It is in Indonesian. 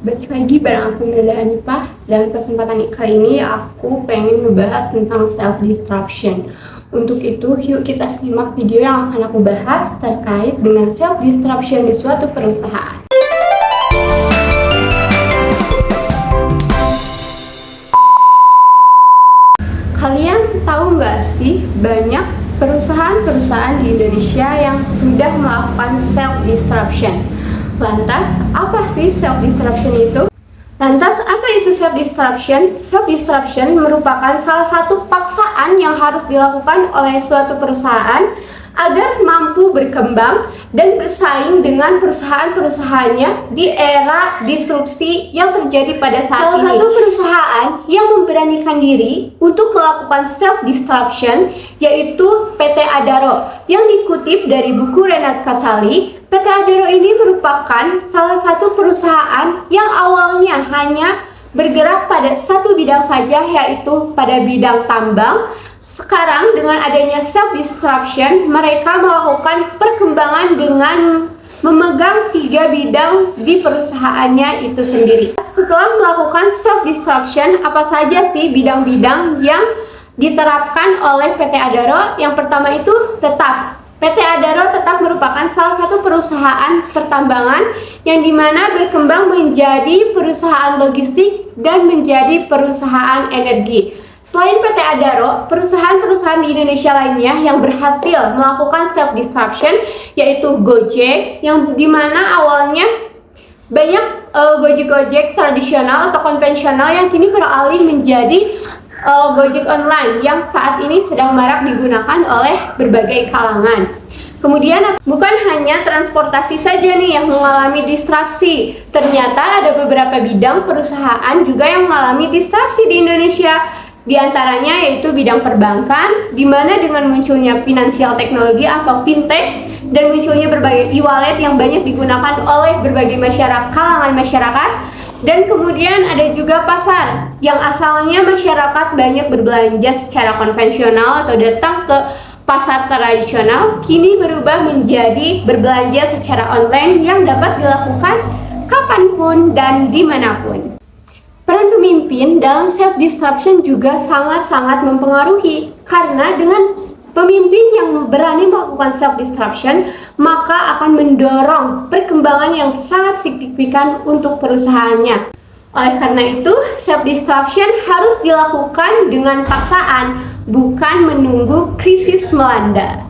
balik lagi bareng aku Nada Anipah. Dan kesempatan kali ini aku pengen ngebahas tentang self-disruption. Untuk itu, yuk kita simak video yang akan aku bahas terkait dengan self-disruption di suatu perusahaan. Kalian tahu nggak sih, banyak perusahaan-perusahaan di Indonesia yang sudah melakukan self-disruption. Lantas, apa sih self-disruption itu? Lantas, apa itu self-disruption? Self-disruption merupakan salah satu paksaan yang harus dilakukan oleh suatu perusahaan agar mampu berkembang dan bersaing dengan perusahaan-perusahaannya di era disrupsi yang terjadi pada saat ini. Salah satu perusahaan yang memberanikan diri untuk melakukan self-disruption yaitu PT Adaro. Yang dikutip dari buku Renat Kasali, PT Adaro ini merupakan salah satu perusahaan yang awalnya hanya bergerak pada satu bidang saja, yaitu pada bidang tambang. Sekarang dengan adanya self-disruption, mereka melakukan perkembangan dengan memegang 3 bidang di perusahaannya itu sendiri. Setelah melakukan self-disruption, apa saja sih bidang-bidang yang diterapkan oleh PT Adaro? Yang pertama itu tetap. PT Adaro tetap merupakan salah satu perusahaan pertambangan yang dimana berkembang menjadi perusahaan logistik dan menjadi perusahaan energi. Selain PT Adaro, perusahaan-perusahaan di Indonesia lainnya yang berhasil melakukan self-disruption yaitu Gojek, yang dimana awalnya banyak Gojek-Gojek tradisional atau konvensional yang kini beralih menjadi Gojek online yang saat ini sedang marak digunakan oleh berbagai kalangan. Kemudian bukan hanya transportasi saja nih yang mengalami disrupsi. Ternyata ada beberapa bidang perusahaan juga yang mengalami disrupsi di Indonesia. Di antaranya yaitu bidang perbankan, di mana dengan munculnya finansial teknologi atau fintech dan munculnya berbagai e-wallet yang banyak digunakan oleh berbagai kalangan masyarakat. Dan kemudian ada juga pasar, yang asalnya masyarakat banyak berbelanja secara konvensional atau datang ke pasar tradisional, kini berubah menjadi berbelanja secara online yang dapat dilakukan kapanpun dan dimanapun. Peran pemimpin dalam self-disruption juga sangat-sangat mempengaruhi, karena dengan pemimpin yang berani melakukan self-disruption, maka akan mendorong perkembangan yang sangat signifikan untuk perusahaannya. Oleh karena itu, self-disruption harus dilakukan dengan paksaan, bukan menunggu krisis melanda.